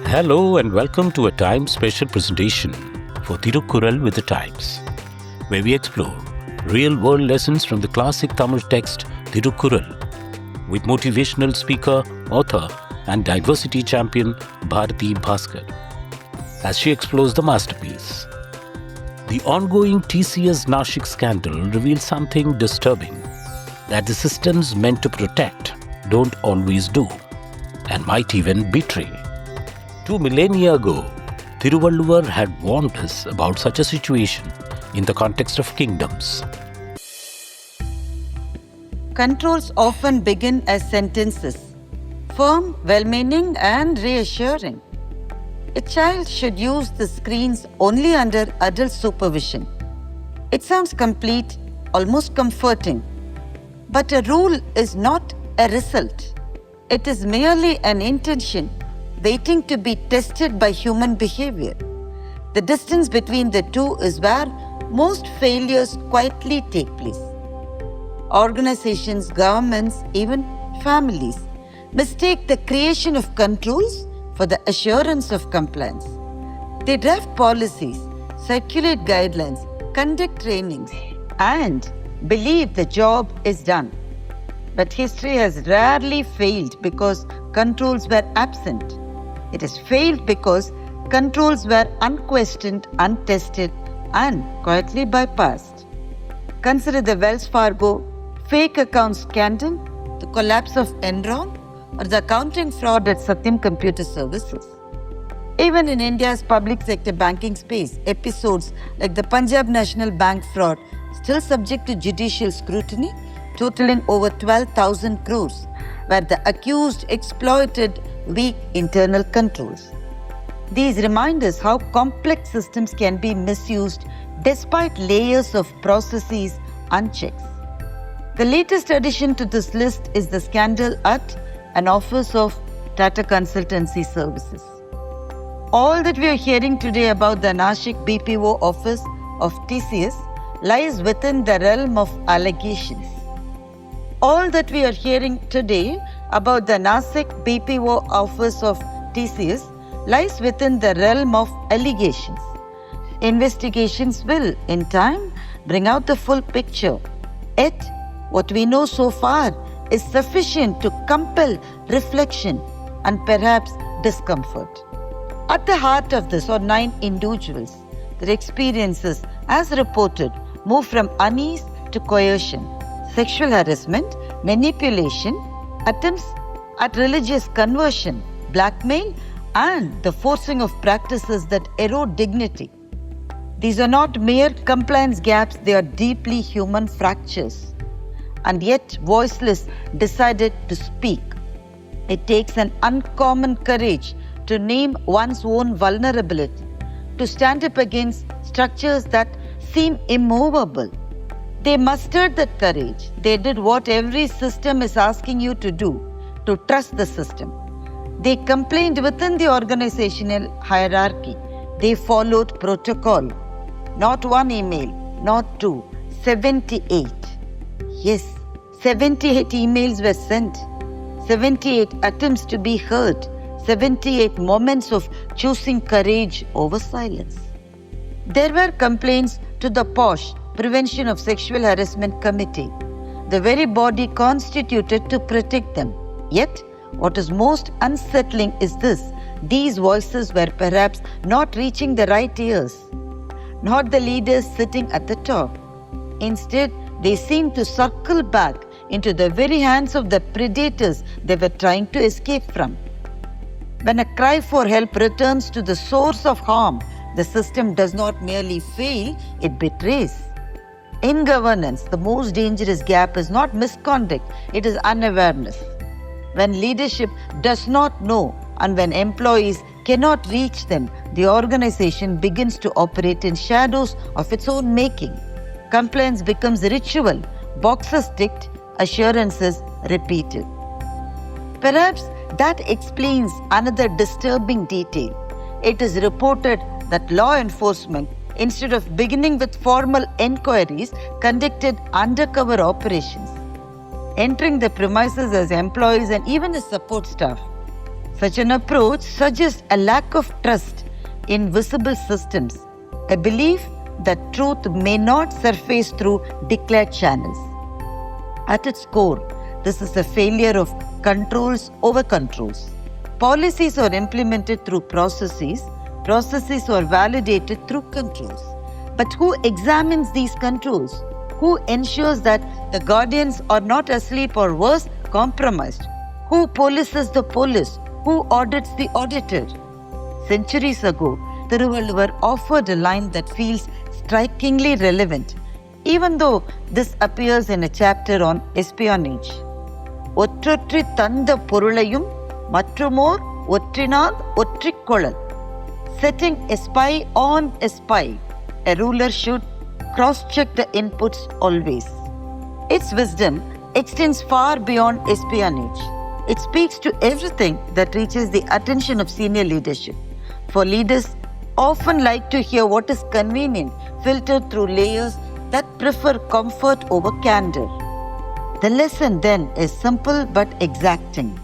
Hello and welcome to a time special presentation for Thirukkural with the Times, where we explore real-world lessons from the classic Tamil text Thirukkural with motivational speaker, author and diversity champion Bharathi Baskar as she explores the masterpiece. The ongoing TCS Nashik scandal reveals something disturbing that the systems meant to protect don't always do and might even betray. 2 millennia ago, Thiruvalluvar had warned us about such a situation in the context of kingdoms. Controls often begin as sentences, firm, well-meaning and reassuring. A child should use the screens only under adult supervision. It sounds complete, almost comforting. But a rule is not a result. It is merely an intention waiting to be tested by human behavior. The distance between the two is where most failures quietly take place. Organizations, governments, even families mistake the creation of controls for the assurance of compliance. They draft policies, circulate guidelines, conduct trainings, and believe the job is done. But history has rarely failed because controls were absent. It has failed because controls were unquestioned, untested, and quietly bypassed. Consider the Wells Fargo fake account scandal, the collapse of Enron, or the accounting fraud at Satyam Computer Services. Even in India's public sector banking space, episodes like the Punjab National Bank fraud still subject to judicial scrutiny, totaling over 12,000 crores, where the accused exploited weak internal controls. These remind us how complex systems can be misused despite layers of processes and checks. The latest addition to this list is the scandal at an office of Tata Consultancy Services. All that we are hearing today about the Nashik BPO office of TCS lies within the realm of allegations. All that we are hearing today about the Nashik BPO office of TCS lies within the realm of allegations. Investigations will, in time, bring out the full picture. Yet, what we know so far is sufficient to compel reflection and perhaps discomfort. At the heart of this are 9 individuals. Their experiences, as reported, move from unease to coercion, sexual harassment, manipulation, attempts at religious conversion, blackmail, and the forcing of practices that erode dignity. These are not mere compliance gaps, they are deeply human fractures. And yet, voiceless, decided to speak. It takes an uncommon courage to name one's own vulnerability, to stand up against structures that seem immovable. They mustered that courage. They did what every system is asking you to do, to trust the system. They complained within the organizational hierarchy. They followed protocol. Not one email, not 2, 78. Yes, 78 emails were sent, 78 attempts to be heard, 78 moments of choosing courage over silence. There were complaints to the POSH, Prevention of Sexual Harassment Committee, the very body constituted to protect them. Yet, what is most unsettling is this: these voices were perhaps not reaching the right ears, not the leaders sitting at the top. Instead, they seemed to circle back into the very hands of the predators they were trying to escape from. When a cry for help returns to the source of harm, the system does not merely fail, it betrays. In governance, the most dangerous gap is not misconduct, it is unawareness. When leadership does not know and when employees cannot reach them, the organization begins to operate in shadows of its own making. Compliance becomes ritual, boxes ticked, assurances repeated. Perhaps that explains another disturbing detail. It is reported that law enforcement, instead of beginning with formal enquiries, conducted undercover operations, entering the premises as employees and even as support staff. Such an approach suggests a lack of trust in visible systems, a belief that truth may not surface through declared channels. At its core, this is a failure of controls over controls. Policies are implemented through processes are validated through controls. But who examines these controls? Who ensures that the guardians are not asleep or worse, compromised? Who polices the police? Who audits the auditor? Centuries ago, Thiruvalluvar offered a line that feels strikingly relevant, even though this appears in a chapter on espionage. Otrottrith Thandha Porulaiyum, Matrumor, Ottrinaal, Ottrik Kolal. Setting a spy on a spy, a ruler should cross-check the inputs always. Its wisdom extends far beyond espionage. It speaks to everything that reaches the attention of senior leadership. For leaders often like to hear what is convenient, filtered through layers that prefer comfort over candor. The lesson then is simple but exacting.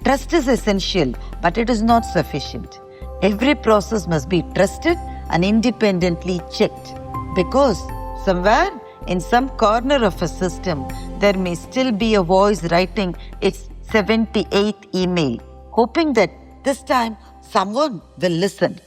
Trust is essential, but it is not sufficient. Every process must be trusted and independently checked, because somewhere in some corner of a system, there may still be a voice writing its 78th email, hoping that this time someone will listen.